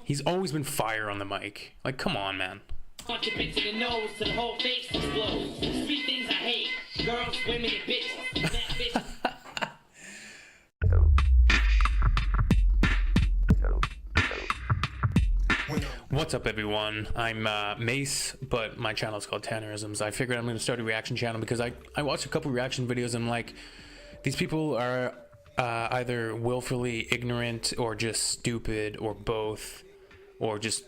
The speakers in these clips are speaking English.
He's always been fire on the mic. Like, come on, man. Punch your bitch in the nose till the whole face explodes. Three things I hate: girls, women, and bitches. That bitch. What's up, everyone? I'm Mace, but my channel is called Tannerisms. I figured I'm going to start a reaction channel because I watched a couple reaction videos and I'm like, these people are either willfully ignorant or just stupid or both, or just,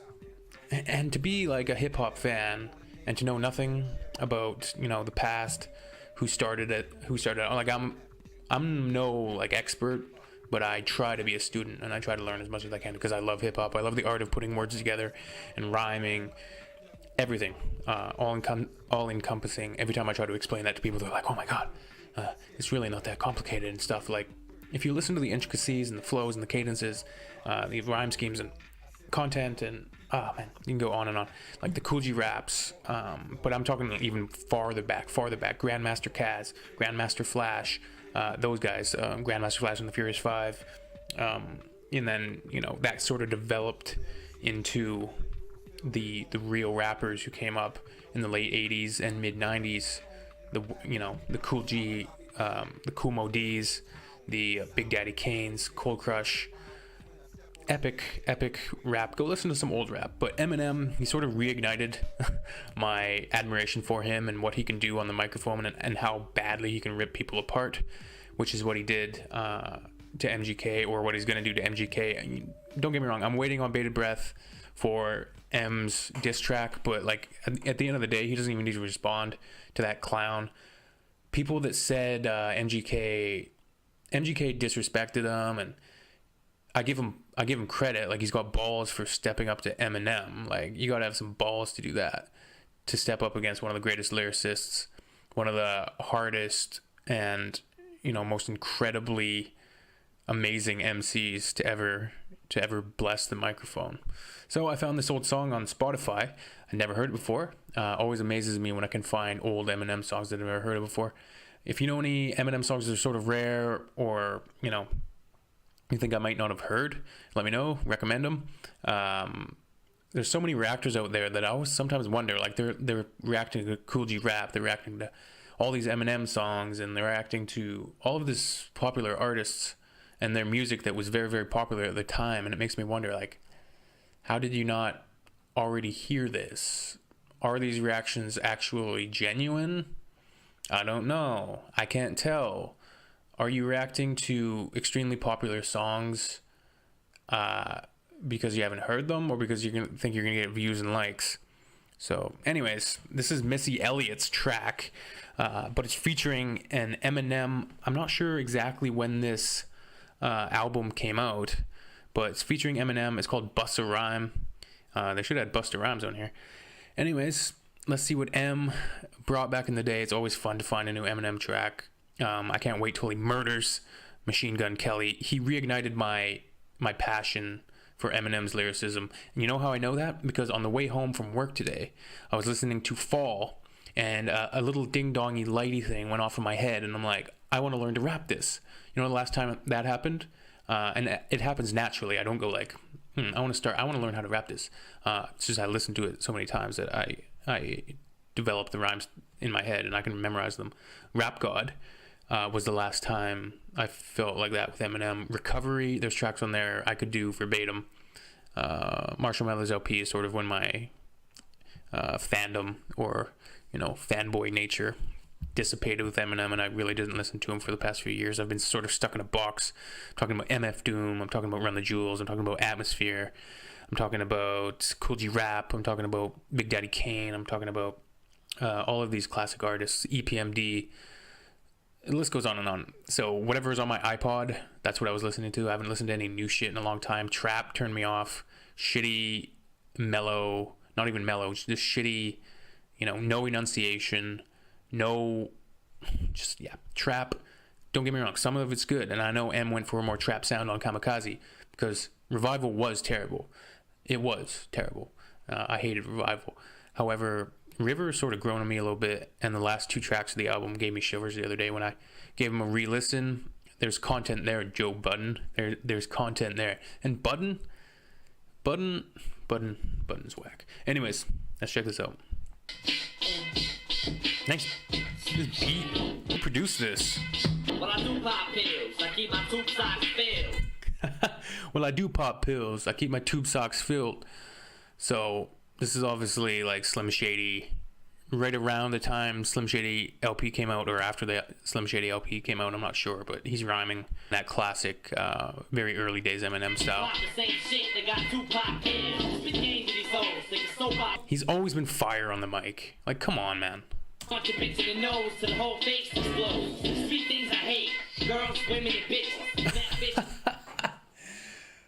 and to be like a hip-hop fan and to know nothing about, you know, the past, who started it, like I'm no like expert, but I try to be a student and I try to learn as much as I can because I love hip-hop. I love the art of putting words together and rhyming, everything, all encompassing. Every time I try to explain that to people, they're like, oh my god, it's really not that complicated and stuff. Like, if you listen to the intricacies and the flows and the cadences, the rhyme schemes and content, and man, you can go on and on, like the Cool G raps, but I'm talking even farther back, Grandmaster Caz, Grandmaster Flash, those guys, Grandmaster Flash and the Furious Five, and then, you know, that sort of developed into the real rappers who came up in the late 80s and mid 90s, the Cool G, the Cool Mo D's, the Big Daddy Kane's, Cold Crush, epic rap. Go listen to some old rap. But Eminem, he sort of reignited my admiration for him and what he can do on the microphone, and how badly he can rip people apart, which is what he did to MGK, or what he's gonna do to MGK. I mean, don't get me wrong, I'm waiting on bated breath for M's diss track, but like at the end of the day, he doesn't even need to respond to that clown. People that said MGK disrespected him, and I give him credit. Like, he's got balls for stepping up to Eminem. Like, you gotta have some balls to do that, to step up against one of the greatest lyricists, one of the hardest and, you know, most incredibly amazing MCs to ever bless the microphone. So I found this old song on Spotify. I never heard it before. Always amazes me when I can find old Eminem songs that I've never heard of before. If you know any Eminem songs that are sort of rare, or, you know, you think I might not have heard, let me know, recommend them. There's so many reactors out there that I always sometimes wonder, like, they're reacting to Cool G rap, they're reacting to all these Eminem songs, and they're reacting to all of this popular artists and their music that was very, very popular at the time. And it makes me wonder, like, how did you not already hear this? Are these reactions actually genuine? I don't know. I can't tell. Are you reacting to extremely popular songs because you haven't heard them, or because you think you're gonna get views and likes? So anyways, this is Missy Elliott's track, but it's featuring an Eminem. I'm not sure exactly when this album came out, but it's featuring Eminem. It's called Busa Rhyme. They should have had Busta Rhymes on here. Anyways, let's see what M brought back in the day. It's always fun to find a new Eminem track. I can't wait till he murders Machine Gun Kelly. He reignited my passion for Eminem's lyricism. And you know how I know that? Because on the way home from work today, I was listening to Fall, and a little ding-dongy lighty thing went off in my head, and I'm like, I want to learn to rap this. You know the last time that happened? And it happens naturally. I don't go like, I want to learn how to rap this. It's just I listened to it so many times that I developed the rhymes in my head and I can memorize them. Rap God was the last time I felt like that with Eminem. Recovery, there's tracks on there I could do verbatim. Marshall Mathers LP is sort of when my fandom, or, you know, fanboy nature dissipated with Eminem, and I really didn't listen to him for the past few years. I've been sort of stuck in a box. I'm talking about MF Doom, I'm talking about Run the Jewels, I'm talking about Atmosphere, I'm talking about Cool G Rap, I'm talking about Big Daddy Kane, I'm talking about all of these classic artists, EPMD. The list goes on and on. So whatever is on my iPod, that's what I was listening to. I haven't listened to any new shit in a long time. Trap turned me off. Shitty, mellow, not even mellow, just shitty, you know, no enunciation, no, just, yeah, trap. Don't get me wrong, some of it's good, and I know M went for a more trap sound on Kamikaze, because Revival was terrible. It was terrible. I hated Revival. However, River sort of grown on me a little bit, and the last two tracks of the album gave me shivers the other day when I gave him a re-listen. There's content there, Joe Budden. There's content there. And Budden, Button's whack. Anyways, let's check this out. Nice. This beat. Who produced this? Well, I do pop pills. I keep my tube socks filled. Well, I do pop pills. I keep my tube socks filled. So this is obviously like Slim Shady. Right around the time Slim Shady LP came out, or after the Slim Shady LP came out, I'm not sure, but he's rhyming that classic, very early days Eminem style. He's always been fire on the mic. Like, come on, man. Punch your bitch in the nose till the whole face explodes. Three things I hate: girls, women, and bitches. Bitches.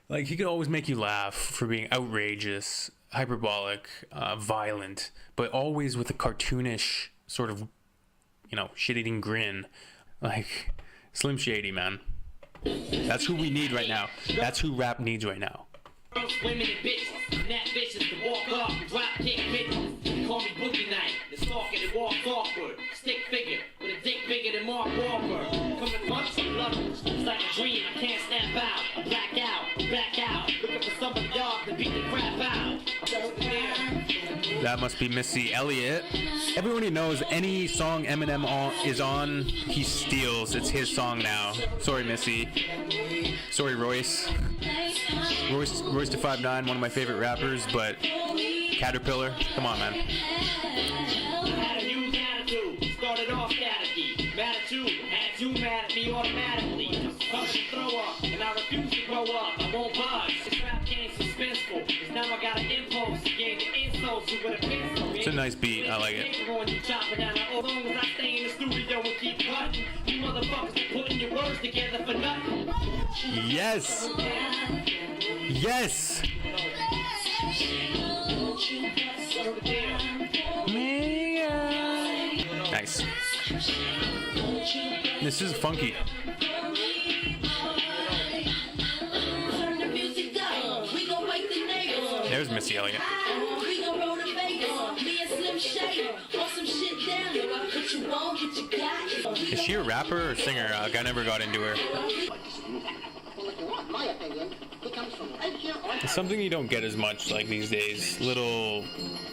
Like, he could always make you laugh for being outrageous, hyperbolic, violent, but always with a cartoonish sort of, shit-eating grin. Like, Slim Shady, man. That's who we need right now. That's who rap needs right now. Girls, women, and bitches. And that bitches to walk off and drop kick bitches. Call me Boogie Night. The stalker that walks awkward. Stick figure with a dick bigger than Mark Wahlberg. Coming months and lovers. It's like a dream. I can't snap out. I black out. Back out. Looking for somebody dog to beat the crap out. That must be Missy Elliot. Everybody knows any song Eminem is on, he steals. It's his song now. Sorry, Missy. Sorry, Royce. Royce to 5'9", one of my favorite rappers, but Caterpillar, come on, man. Had a huge attitude. Started off staticky. Attitude had you mad at me automatically. Come to throw up, and I refuse to grow up. I won't budge. This rap game's suspenseful. Cause now I got an impulse to gain the insults with a pencil. It's a nice beat. I like it. As long as I stay in the studio and keep cutting, you motherfuckers are putting your words together for nothing. Yes. Yes. Nice. This is funky. There's Missy Elliot. Is she a rapper or singer? I never got into her. It's something you don't get as much like these days. Little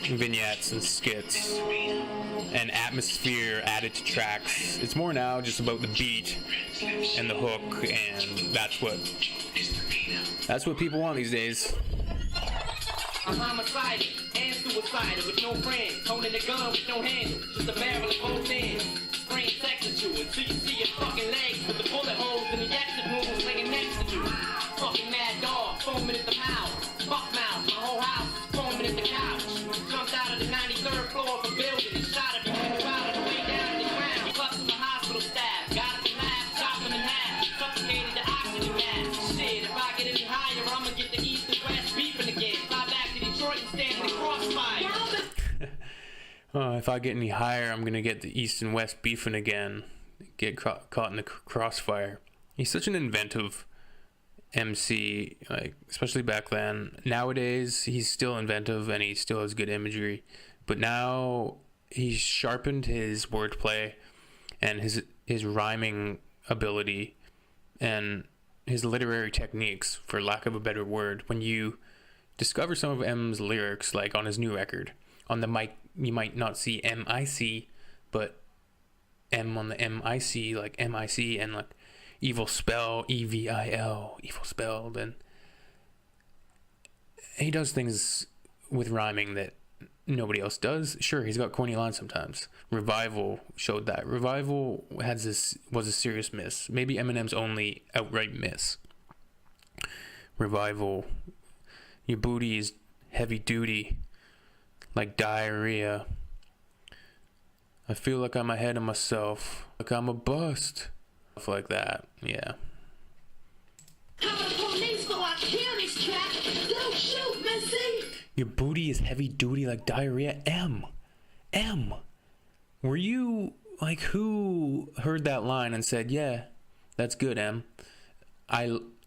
vignettes and skits and atmosphere added to tracks. It's more now just about the beat and the hook, and that's what people want these days. I'm homicidal and suicidal with no friends. Holding a gun with no handle, just a barrel of both ends. Spraying sex at you until you see your fucking legs with the bullet holes in the exit wounds laying next to you. Fucking mad dog, foaming at the mouth. Fuck mouth, my whole house foaming at the couch. Jumped out of the 93rd floor of a building and shot at me from the ground and way down to the ground. He fucked with my hospital staff, got it from lab, chopped him in half, suffocated the oxygen mask. Shit, if I get any higher, I'ma get the east and west beefing again. Fly back to Detroit and stand in the crossfire. If I get any higher, I'm gonna get the east and west beefing again. Get caught in the crossfire. He's such an inventive MC, like, especially back then. Nowadays, he's still inventive and he still has good imagery, but now he's sharpened his wordplay and his rhyming ability and his literary techniques, for lack of a better word. When you discover some of M's lyrics, like on his new record, on the mic, you might not see M-I-C, but M on the M-I-C, like M-I-C, and like evil spell, E-V-I-L, evil spelled, and he does things with rhyming that nobody else does. Sure, he's got corny lines sometimes. Revival showed that. Revival was a serious miss. Maybe Eminem's only outright miss. Revival, your booty is heavy duty, like diarrhea. I feel like I'm ahead of myself, like I'm a bust. Stuff like that, yeah. Your booty is heavy duty like diarrhea. M. Were you, like, who heard that line and said, yeah, that's good, M?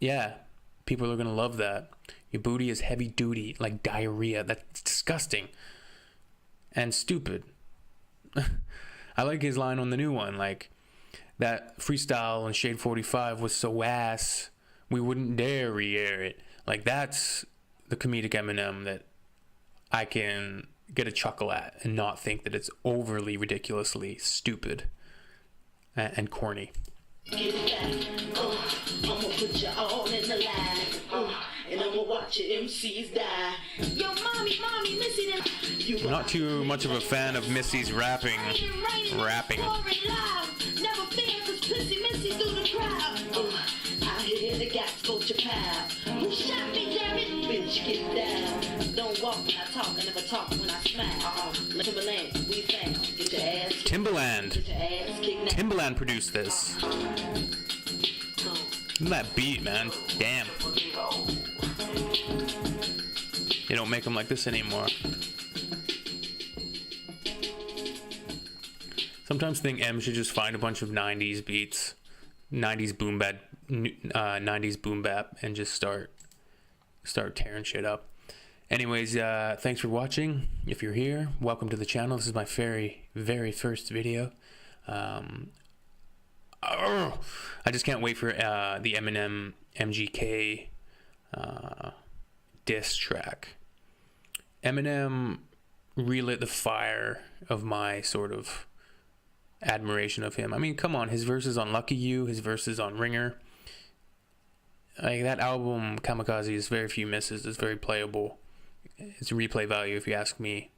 Yeah, people are gonna love that. Your booty is heavy duty like diarrhea. That's disgusting and stupid. I like his line on the new one, like, that freestyle on Shade 45 was so ass, we wouldn't dare re-air it. Like, that's the comedic Eminem that I can get a chuckle at and not think that it's overly ridiculously stupid and corny. Get back. I'ma put you all in the line. And I'ma watch your MCs die. Yo, mommy, Missy, I'm not too much of a fan of Missy's rapping. Never fear, 'cause pussy Missy through the crowd. I hear the gas go to pow. Who shot me, damn it? Bitch, get down. Don't walk when I talk, I never talk when I smile. Timberland, we found. Get your ass kicked. Timbaland. Get your ass kicked now. Timbaland produced this. Look at that beat, man. Damn. They don't make them like this anymore. Sometimes think M should just find a bunch of 90s beats, 90s boom bap, and just start tearing shit up. Anyways, thanks for watching. If you're here, welcome to the channel. This is my very first video. I just can't wait for the Eminem MGK diss track. Eminem relit the fire of my sort of admiration of him. I mean, come on, his verses on Lucky You, his verses on Ringer. Like, that album, Kamikaze, is very few misses. It's very playable. It's a replay value, if you ask me.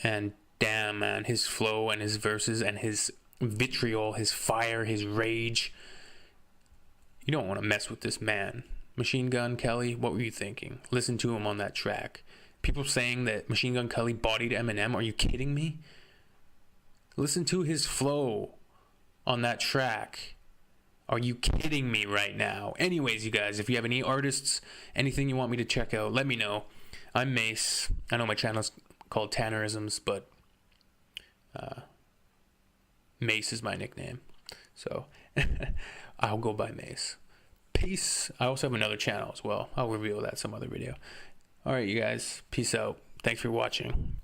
And damn, man, his flow and his verses and his vitriol, his fire, his rage. You don't want to mess with this man. Machine Gun Kelly, what were you thinking? Listen to him on that track. People saying that Machine Gun Kelly bodied Eminem. Are you kidding me? Listen to his flow on that track. Are you kidding me right now? Anyways, you guys, if you have any artists, anything you want me to check out, let me know. I'm Mace. I know my channel's called Tannerisms, but Mace is my nickname. So I'll go by Mace. Peace. I also have another channel as well. I'll reveal that some other video. All right, you guys. Peace out. Thanks for watching.